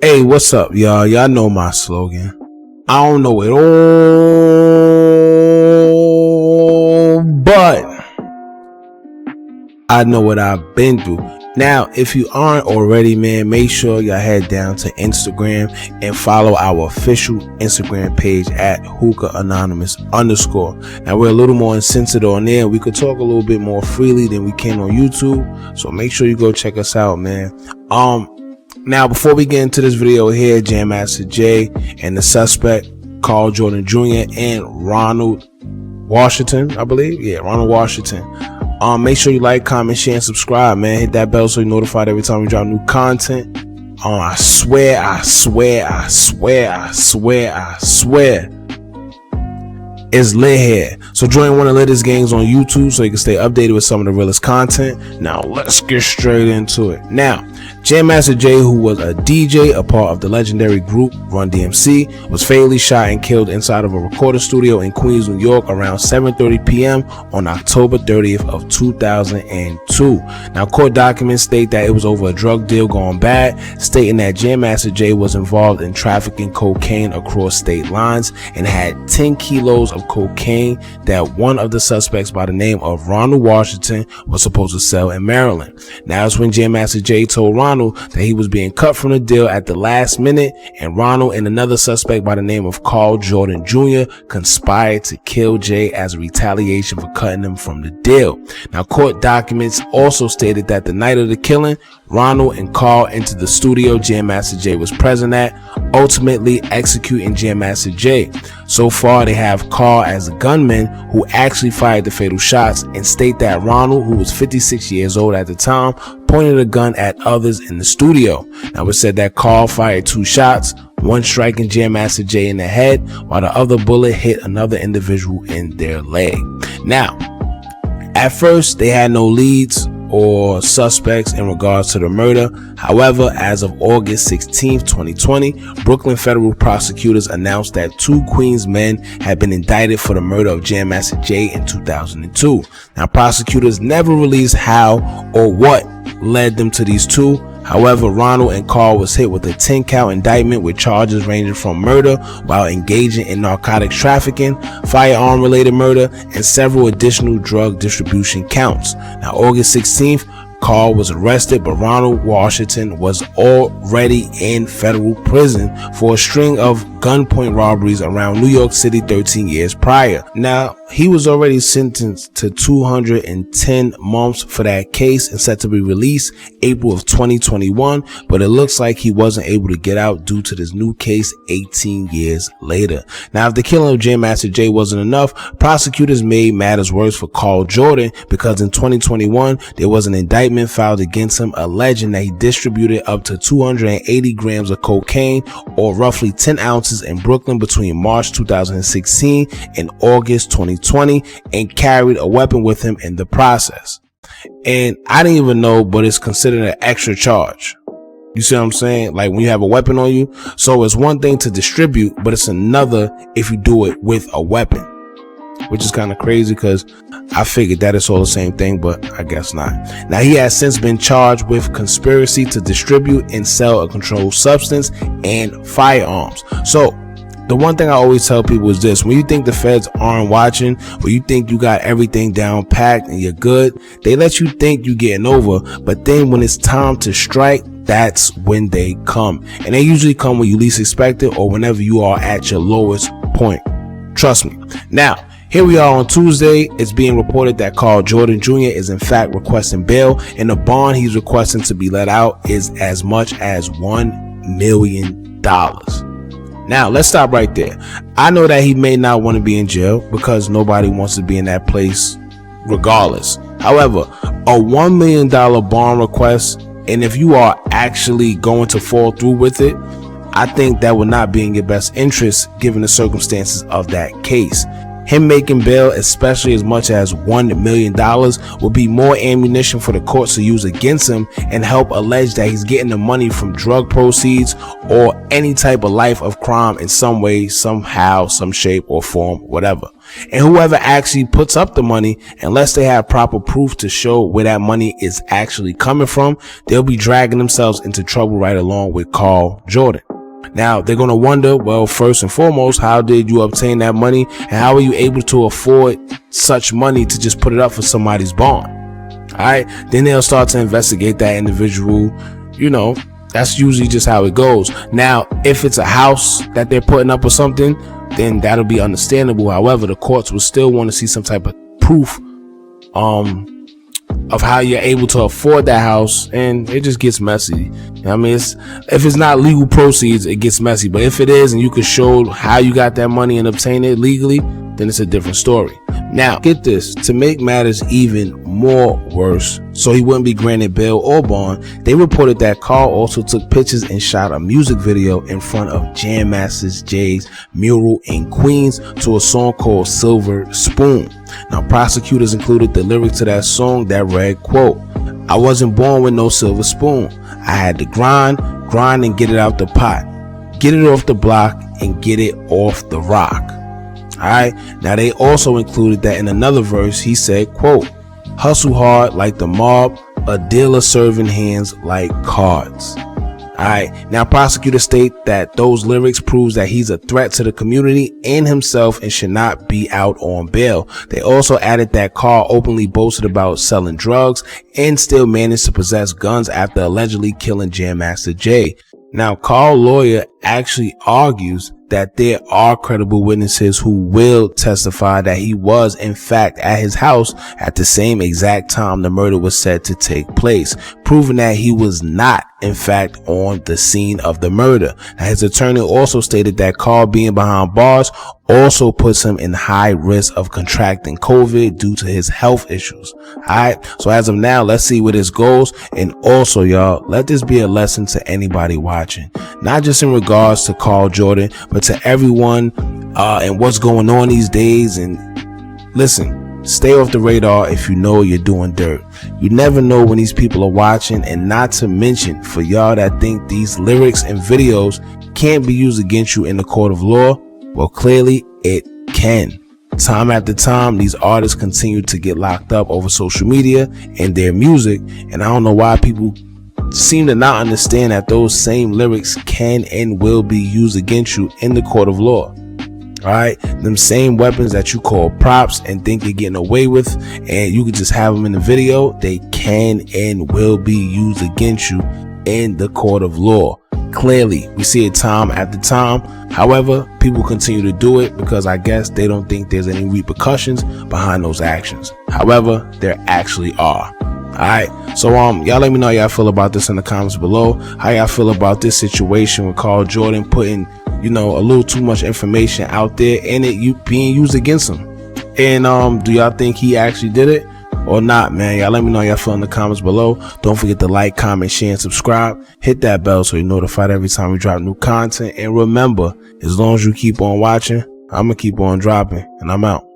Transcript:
Hey, what's up, y'all? Y'all know my slogan. I don't know it all, but I know what I've been through. Now, if you aren't already, man, make sure y'all head down to Instagram and follow our official Instagram page at hookahAnonymous_. Now, we're a little more insensitive on there. We could talk a little bit more freely than we can on YouTube. So make sure you go check us out, man. Now, before we get into this video here, Jam Master Jay and the suspect, Karl Jordan Jr. and Ronald Washington, I believe. Yeah, Ronald Washington. Make sure you like, comment, share, and subscribe, man. Hit that bell so you're notified every time we drop new content. I swear. It's lit here. So join one of the latest gangs on YouTube so you can stay updated with some of the realest content. Now let's get straight into it. Now, Jam Master Jay, who was a DJ, a part of the legendary group Run DMC, was fatally shot and killed inside of a recording studio in Queens, New York around 7:30 p.m. on October 30th of 2002. Now, court documents state that it was over a drug deal gone bad, stating that Jam Master Jay was involved in trafficking cocaine across state lines and had 10 kilos of cocaine that one of the suspects by the name of Ronald Washington was supposed to sell in Maryland. Now, it's when Jam Master Jay told Ronald that he was being cut from the deal at the last minute, and Ronald and another suspect by the name of Karl Jordan Jr. conspired to kill Jay as a retaliation for cutting him from the deal. Now, court documents also stated that the night of the killing, Ronald and Karl entered the studio Jam Master Jay was present at, ultimately executing Jam Master Jay. So far, they have Karl as a gunman who actually fired the fatal shots, and state that Ronald, who was 56 years old at the time, pointed a gun at others in the studio. Now, it said that Karl fired 2 shots, one striking Jam Master Jay in the head, while the other bullet hit another individual in their leg. Now, at first, they had no leads or suspects in regards to the murder. However, as of August 16th, 2020, Brooklyn federal prosecutors announced that 2 Queens men had been indicted for the murder of Jam Master Jay in 2002. Now, prosecutors never released how or what led them to these 2. However, Ronald and Karl was hit with a 10-count indictment with charges ranging from murder while engaging in narcotics trafficking, firearm-related murder, and several additional drug distribution counts. Now, August 16th, Karl was arrested, but Ronald Washington was already in federal prison for a string of gunpoint robberies around New York City 13 years prior. Now, he was already sentenced to 210 months for that case and set to be released April of 2021, but it looks like he wasn't able to get out due to this new case 18 years later. Now, if the killing of Jam Master Jay wasn't enough, prosecutors made matters worse for Karl Jordan, because in 2021, there was an indictment filed against him alleging that he distributed up to 280 grams of cocaine, or roughly 10 ounces, in Brooklyn between March 2016 and August 2020, and carried a weapon with him in the process. And I didn't even know, but it's considered an extra charge. You see what I'm saying? Like when you have a weapon on you. So it's one thing to distribute, but it's another if you do it with a weapon, which is kind of crazy because I figured that it's all the same thing, but I guess not. Now, he has since been charged with conspiracy to distribute and sell a controlled substance and firearms. So the one thing I always tell people is this: when you think the feds aren't watching, or you think you got everything down packed and you're good, they let you think you're getting over, but then when it's time to strike, that's when they come. And they usually come when you least expect it, or whenever you are at your lowest point. Trust me. Now, here we are on Tuesday. It's being reported that Karl Jordan Jr. is in fact requesting bail, and the bond he's requesting to be let out is as much as $1 million. Now, let's stop right there. I know that he may not want to be in jail because nobody wants to be in that place regardless. However, a $1 million bond request, and if you are actually going to fall through with it, I think that would not be in your best interest given the circumstances of that case. Him making bail, especially as much as $1 million, would be more ammunition for the courts to use against him and help allege that he's getting the money from drug proceeds or any type of life of crime in some way, somehow, some shape or form, whatever. And whoever actually puts up the money, unless they have proper proof to show where that money is actually coming from, they'll be dragging themselves into trouble right along with Karl Jordan. Now, they're going to wonder, well, first and foremost, how did you obtain that money and how are you able to afford such money to just put it up for somebody's bond? All right. Then they'll start to investigate that individual. You know, that's usually just how it goes. Now, if it's a house that they're putting up or something, then that'll be understandable. However, the courts will still want to see some type of proof of how you're able to afford that house, and it just gets messy. I mean, if it's not legal proceeds, it gets messy. But if it is, and you can show how you got that money and obtain it legally, then it's a different story. Now, get this, to make matters even more worse, so he wouldn't be granted bail or bond, they reported that Karl also took pictures and shot a music video in front of Jam Master Jay's mural in Queens to a song called Silver Spoon. Now, prosecutors included the lyrics to that song that read, quote, "I wasn't born with no silver spoon. I had to grind and get it out the pot, get it off the block and get it off the rock." Alright, now they also included that in another verse he said, quote, "Hustle hard like the mob, a dealer serving hands like cards." Alright, now prosecutors state that those lyrics proves that he's a threat to the community and himself and should not be out on bail. They also added that Karl openly boasted about selling drugs and still managed to possess guns after allegedly killing Jam Master Jay. Now, Karl's lawyer actually argues that there are credible witnesses who will testify that he was in fact at his house at the same exact time the murder was said to take place, proving that he was not in fact on the scene of the murder. Now, his attorney also stated that Karl being behind bars also puts him in high risk of contracting COVID due to his health issues. Alright, so as of now, let's see where this goes. And also, y'all, let this be a lesson to anybody watching, not just in regards to Karl Jordan, but to everyone and what's going on these days. And listen, stay off the radar if you know you're doing dirt. You never know when these people are watching. And not to mention, for y'all that think these lyrics and videos can't be used against you in the court of law, well, clearly it can. Time after time, these artists continue to get locked up over social media and their music, and I don't know why people seem to not understand that those same lyrics can and will be used against you in the court of law. Alright, them same weapons that you call props and think you're getting away with and you can just have them in the video, they can and will be used against you in the court of law. Clearly, we see it time after time. However, people continue to do it because I guess they don't think there's any repercussions behind those actions. However, there actually are. Alright, so y'all let me know how y'all feel about this in the comments below. How y'all feel about this situation with Karl Jordan putting, you know, a little too much information out there and it being used against him. And do y'all think he actually did it or not, man? Y'all let me know how y'all feel in the comments below. Don't forget to like, comment, share, and subscribe. Hit that bell so you're notified every time we drop new content. And remember, as long as you keep on watching, I'm gonna keep on dropping, and I'm out.